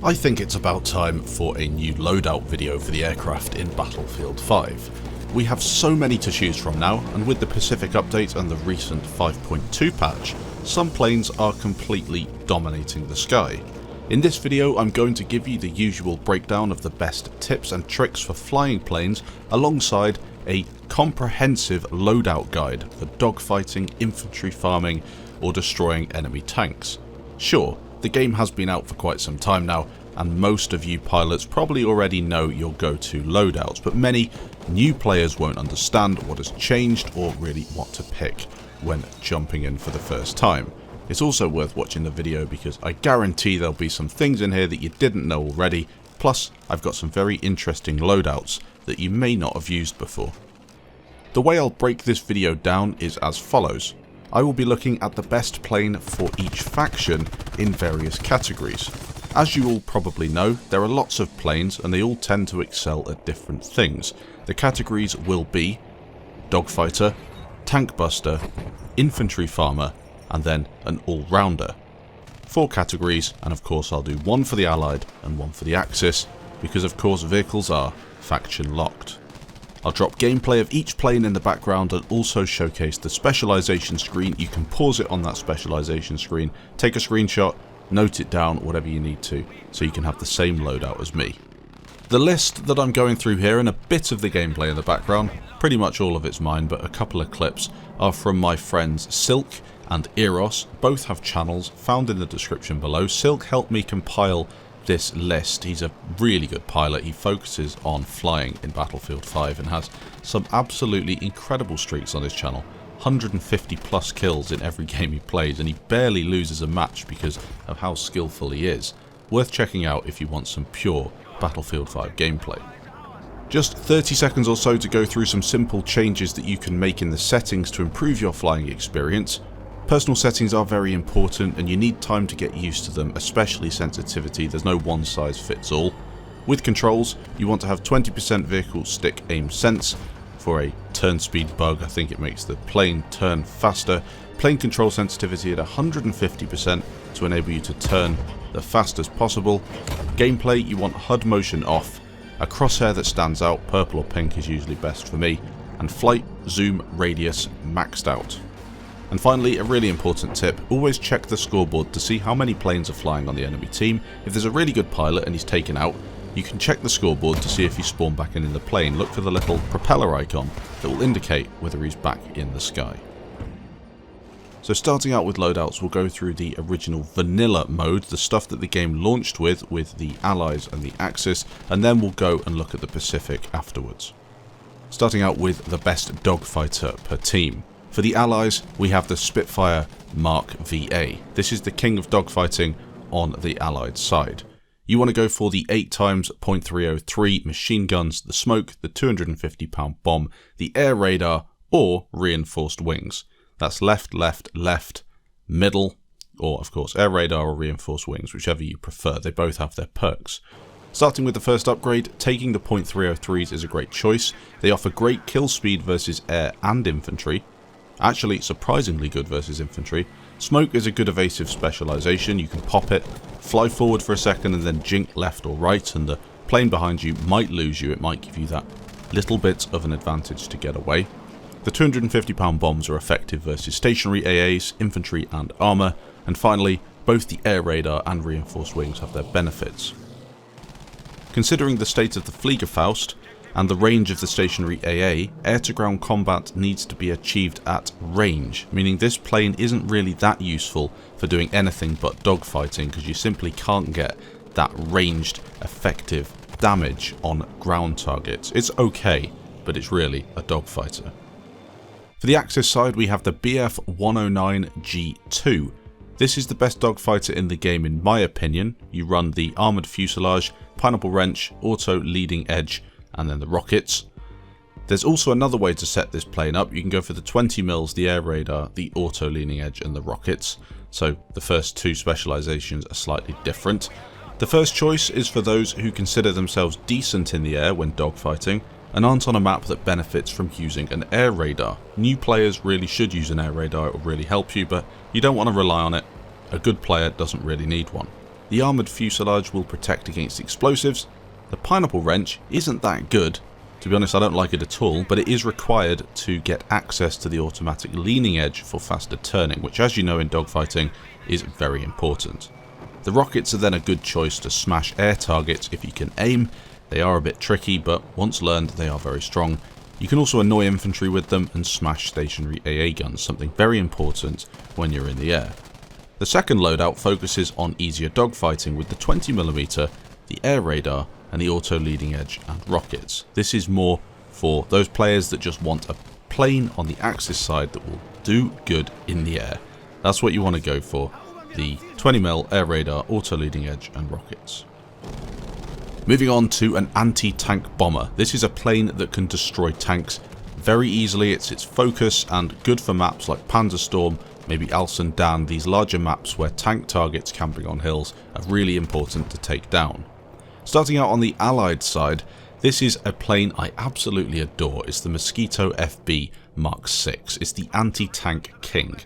I think it's about time for a new loadout video for the aircraft in Battlefield 5. We have so many to choose from now, and with the Pacific update and the recent 5.2 patch, some planes are completely dominating the sky. In this video I'm going to give you the usual breakdown of the best tips and tricks for flying planes alongside a comprehensive loadout guide for dogfighting, infantry farming or destroying enemy tanks. Sure, the game has been out for quite some time now, and most of you pilots probably already know your go-to loadouts, but many new players won't understand what has changed or really what to pick when jumping in for the first time. It's also worth watching the video because I guarantee there'll be some things in here that you didn't know already, plus I've got some very interesting loadouts that you may not have used before. The way I'll break this video down is as follows. I will be looking at the best plane for each faction in various categories. As you all probably know, there are lots of planes and they all tend to excel at different things. The categories will be Dogfighter, Tank Buster, Infantry Farmer, and then an Allrounder. 4 categories, and of course I'll do one for the Allied and one for the Axis, because of course vehicles are faction locked. I'll drop gameplay of each plane in the background and also showcase the specialization screen. You can pause it on that specialization screen, take a screenshot, note it down, whatever you need to, so you can have the same loadout as me. The list that I'm going through here and a bit of the gameplay in the background, pretty much all of it's mine, but a couple of clips are from my friends Silk and Eros. Both have channels found in the description below. Silk helped me compile this list. He's a really good pilot. He focuses on flying in Battlefield 5 and has some absolutely incredible streaks on his channel. 150 plus kills in every game he plays, and he barely loses a match because of how skillful he is. Worth checking out if you want some pure Battlefield 5 gameplay. Just 30 seconds or so to go through some simple changes that you can make in the settings to improve your flying experience. Personal settings are very important and you need time to get used to them, especially sensitivity. There's no one size fits all. With controls, you want to have 20% vehicle stick aim sense for a turn speed bug. I think it makes the plane turn faster. Plane control sensitivity at 150% to enable you to turn the fastest possible. Gameplay, you want HUD motion off. A crosshair that stands out, purple or pink is usually best for me. And flight zoom radius maxed out. And finally, a really important tip, always check the scoreboard to see how many planes are flying on the enemy team. If there's a really good pilot and he's taken out, you can check the scoreboard to see if he's spawned back in the plane. Look for the little propeller icon that will indicate whether he's back in the sky. So starting out with loadouts, we'll go through the original vanilla mode, the stuff that the game launched with the Allies and the Axis, and then we'll go and look at the Pacific afterwards. Starting out with the best dogfighter per team. For the Allies, we have the Spitfire Mark VA. This is the king of dogfighting on the Allied side. You want to go for the 8x .303 machine guns, the smoke, the 250 pound bomb, the air radar, or reinforced wings. That's left, left, left, middle, or of course air radar or reinforced wings, whichever you prefer. They both have their perks. Starting with the first upgrade, taking the .303s is a great choice. They offer great kill speed versus air and infantry. Actually, surprisingly good versus infantry. Smoke is a good evasive specialization. You can pop it, fly forward for a second and then jink left or right, and the plane behind you might lose you. It might give you that little bit of an advantage to get away. The 250 pound bombs are effective versus stationary AAs, infantry and armor. And finally, both the air radar and reinforced wings have their benefits. Considering the state of the Fliegerfaust and the range of the stationary AA, air-to-ground combat needs to be achieved at range, meaning this plane isn't really that useful for doing anything but dogfighting because you simply can't get that ranged, effective damage on ground targets. It's okay, but it's really a dogfighter. For the Axis side, we have the BF 109G2. This is the best dogfighter in the game in my opinion. You run the armoured fuselage, pineapple wrench, auto leading edge, and then the rockets. There's also another way to set this plane up. You can go for the 20 mils, the air radar, the auto leaning edge and the rockets. So the first two specializations are slightly different. The first choice is for those who consider themselves decent in the air when dogfighting and aren't on a map that benefits from using an air radar. New players really should use an air radar, it will really help you, but you don't want to rely on it. A good player doesn't really need one. The armoured fuselage will protect against explosives. The pineapple wrench isn't that good. To be honest, I don't like it at all, but it is required to get access to the automatic leaning edge for faster turning, which, as you know in dogfighting, is very important. The rockets are then a good choice to smash air targets if you can aim. They are a bit tricky, but once learned, they are very strong. You can also annoy infantry with them and smash stationary AA guns, something very important when you're in the air. The second loadout focuses on easier dogfighting with the 20mm, the air radar, and the auto leading edge and rockets. This is more for those players that just want a plane on the Axis side that will do good in the air. That's what you want to go for. The 20mm air radar, auto leading edge and rockets. Moving on to an anti-tank bomber. This is a plane that can destroy tanks very easily. It's its focus and good for maps like Panzerstorm, maybe Alsen Dan. These larger maps where tank targets camping on hills are really important to take down. Starting out on the Allied side, this is a plane I absolutely adore. It's the Mosquito FB Mark 6. It's the anti-tank king.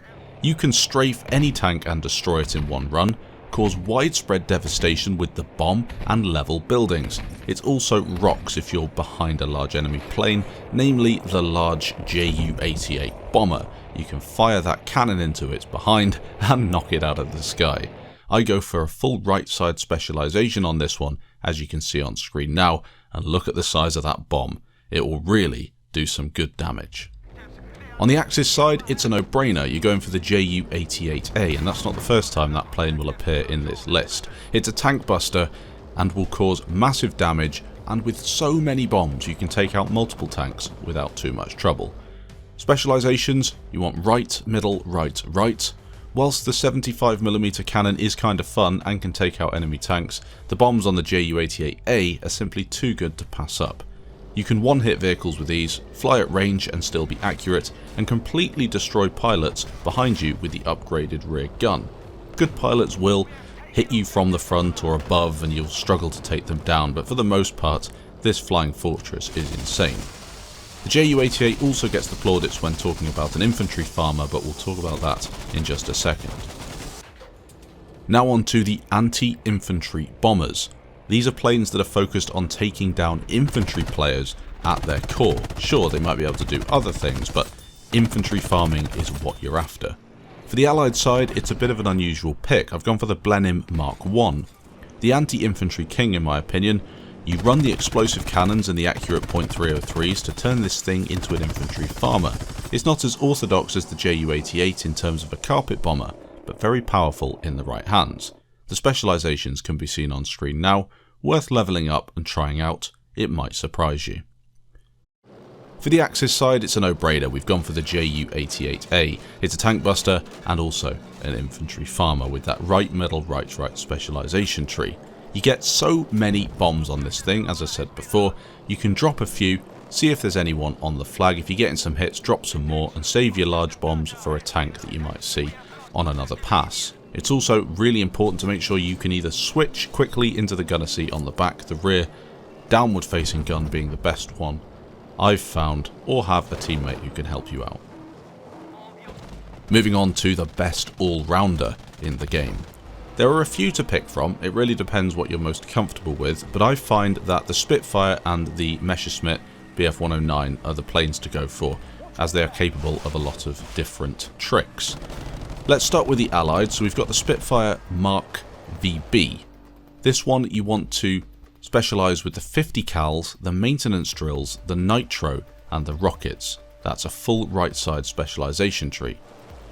You can strafe any tank and destroy it in one run, cause widespread devastation with the bomb, and level buildings. It also rocks if you're behind a large enemy plane, namely the large Ju-88 bomber. You can fire that cannon into its behind and knock it out of the sky. I go for a full right side specialization on this one, as you can see on screen now, and look at the size of that bomb. It will really do some good damage. On the Axis side, it's a no-brainer. You're going for the Ju-88A, and that's not the first time that plane will appear in this list. It's a tank buster and will cause massive damage, and with so many bombs you can take out multiple tanks without too much trouble. Specializations, you want right, middle, right, right. Whilst the 75mm cannon is kind of fun and can take out enemy tanks, the bombs on the Ju-88A are simply too good to pass up. You can one-hit vehicles with ease, fly at range and still be accurate, and completely destroy pilots behind you with the upgraded rear gun. Good pilots will hit you from the front or above and you'll struggle to take them down, but for the most part, this flying fortress is insane. The Ju-88 also gets the plaudits when talking about an infantry farmer, but we'll talk about that in just a second. Now on to the anti-infantry bombers. These are planes that are focused on taking down infantry players at their core. Sure, they might be able to do other things, but infantry farming is what you're after. For the Allied side, it's a bit of an unusual pick. I've gone for the Blenheim Mark 1. The anti-infantry king, in my opinion. You run the explosive cannons and the accurate .303s to turn this thing into an infantry farmer. It's not as orthodox as the Ju-88 in terms of a carpet bomber, but very powerful in the right hands. The specializations can be seen on screen now, worth leveling up and trying out. It might surprise you. For the Axis side, it's a no-brainer. We've gone for the Ju-88A. It's a tank buster and also an infantry farmer with that right, middle, right, right specialization tree. You get so many bombs on this thing, as I said before. You can drop a few, see if there's anyone on the flag. If you're getting some hits, drop some more and save your large bombs for a tank that you might see on another pass. It's also really important to make sure you can either switch quickly into the gunner seat on the back, the rear, downward facing gun being the best one I've found, or have a teammate who can help you out. Moving on to the best all-rounder in the game. There are a few to pick from, it really depends what you're most comfortable with, but I find that the Spitfire and the Messerschmitt Bf-109 are the planes to go for, as they are capable of a lot of different tricks. Let's start with the Allied. So we've got the Spitfire Mark VB. This one you want to specialise with the 50 cals, the maintenance drills, the nitro and the rockets. That's a full right side specialisation tree.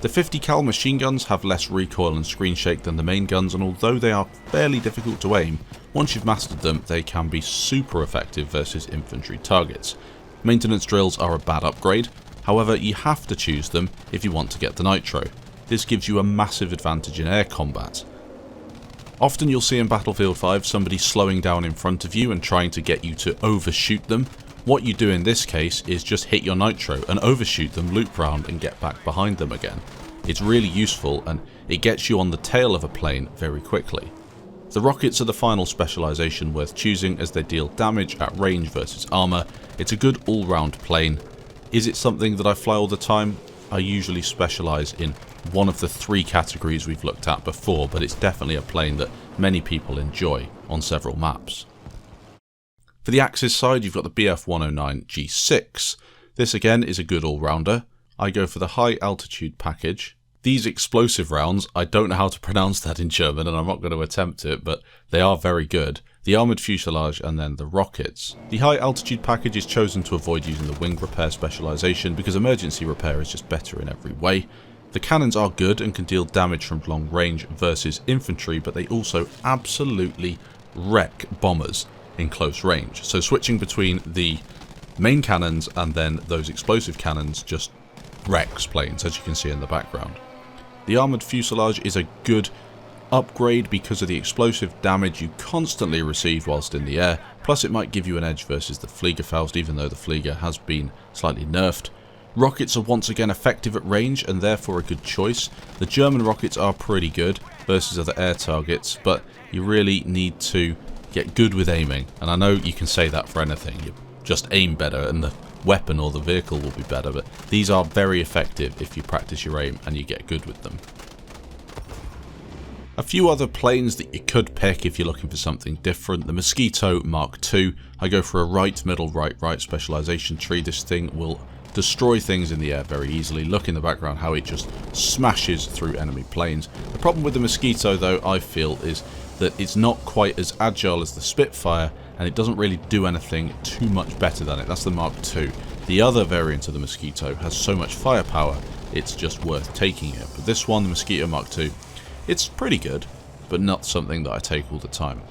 The 50 cal machine guns have less recoil and screen shake than the main guns, and although they are fairly difficult to aim, once you've mastered them they can be super effective versus infantry targets. Maintenance drills are a bad upgrade, however you have to choose them if you want to get the nitro. This gives you a massive advantage in air combat. Often you'll see in Battlefield 5 somebody slowing down in front of you and trying to get you to overshoot them. What you do in this case is just hit your nitro and overshoot them, loop round and get back behind them again. It's really useful and it gets you on the tail of a plane very quickly. The rockets are the final specialisation worth choosing as they deal damage at range versus armour. It's a good all-round plane. Is it something that I fly all the time? I usually specialise in one of the three categories we've looked at before, but it's definitely a plane that many people enjoy on several maps. For the Axis side, you've got the BF-109 G6. This again is a good all-rounder. I go for the high altitude package. These explosive rounds, I don't know how to pronounce that in German and I'm not going to attempt it, but they are very good. The armoured fuselage and then the rockets. The high altitude package is chosen to avoid using the wing repair specialisation because emergency repair is just better in every way. The cannons are good and can deal damage from long range versus infantry, but they also absolutely wreck bombers in close range. So switching between the main cannons and then those explosive cannons just wrecks planes, as you can see in the background. The armoured fuselage is a good upgrade because of the explosive damage you constantly receive whilst in the air, plus it might give you an edge versus the Fliegerfaust, even though the Flieger has been slightly nerfed. Rockets are once again effective at range and therefore a good choice. The German rockets are pretty good versus other air targets, but you really need to get good with aiming, and I know you can say that for anything. You just aim better and the weapon or the vehicle will be better, but these are very effective if you practice your aim and you get good with them. A few other planes that you could pick if you're looking for something different. The Mosquito Mark II. I go for a right, middle, right specialization tree. This thing will destroy things in the air very easily. Look in the background how it just smashes through enemy planes. The problem with the Mosquito, though, I feel, is that it's not quite as agile as the Spitfire, and it doesn't really do anything too much better than it. That's the Mark II. The other variant of the Mosquito has so much firepower, it's just worth taking it. But this one, the Mosquito Mark II, it's pretty good, but not something that I take all the time.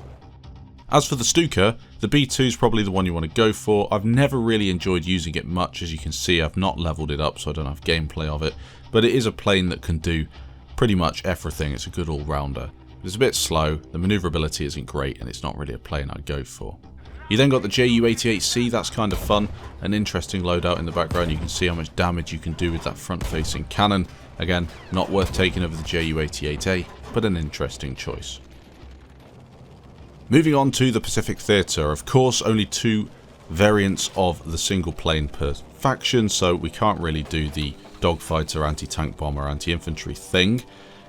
As for the Stuka, the B2 is probably the one you want to go for. I've never really enjoyed using it much. As you can see, I've not leveled it up, so I don't have gameplay of it. But it is a plane that can do pretty much everything. It's a good all-rounder. It's a bit slow, the manoeuvrability isn't great, and it's not really a plane I'd go for. You then got the Ju-88C, that's kind of fun. An interesting loadout in the background. You can see how much damage you can do with that front-facing cannon. Again, not worth taking over the Ju-88A, but an interesting choice. Moving on to the Pacific Theatre. Of course, only 2 variants of the single plane per faction, so we can't really do the Dogfighter, anti-tank bomber, anti-infantry thing.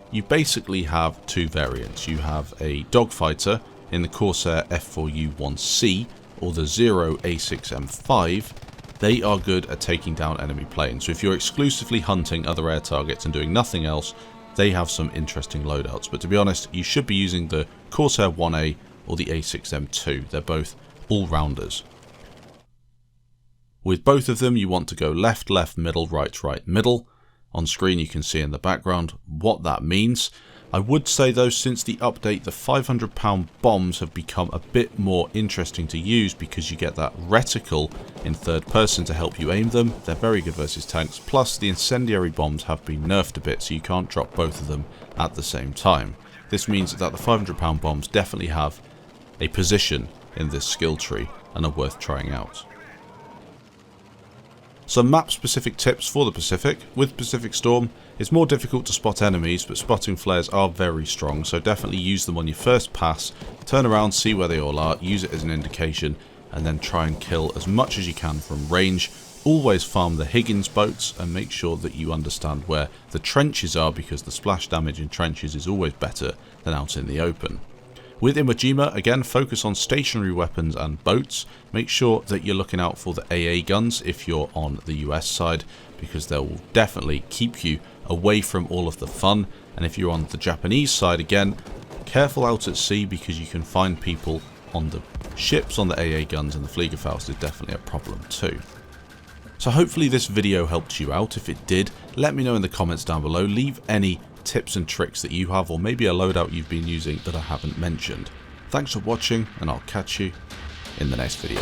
You basically have 2 variants. You have a Dogfighter in the Corsair F4U-1C or the Zero A6M5. They are good at taking down enemy planes. So if you're exclusively hunting other air targets and doing nothing else, they have some interesting loadouts. But to be honest, you should be using the Corsair 1A or the A6M2. They're both all-rounders. With both of them, you want to go left, left, middle, right, right, middle. On screen you can see in the background what that means. I would say though, since the update, the 500-pound bombs have become a bit more interesting to use because you get that reticle in third person to help you aim them. They're very good versus tanks, plus the incendiary bombs have been nerfed a bit, so you can't drop both of them at the same time. This means that the 500-pound bombs definitely have a position in this skill tree and are worth trying out. Some map-specific tips for the Pacific. With Pacific Storm, it's more difficult to spot enemies, but spotting flares are very strong, so definitely use them on your first pass, turn around, see where they all are, use it as an indication, and then try and kill as much as you can from range. Always farm the Higgins boats, and make sure that you understand where the trenches are, because the splash damage in trenches is always better than out in the open. With Iwo Jima, again, focus on stationary weapons and boats. Make sure that you're looking out for the AA guns if you're on the US side, because they will definitely keep you away from all of the fun. And if you're on the Japanese side, again, careful out at sea, because you can find people on the ships on the AA guns, and the Fliegerfaust is definitely a problem too. So hopefully this video helped you out. If it did, let me know in the comments down below. Leave any tips and tricks that you have, or maybe a loadout you've been using that I haven't mentioned. Thanks for watching, and I'll catch you in the next video.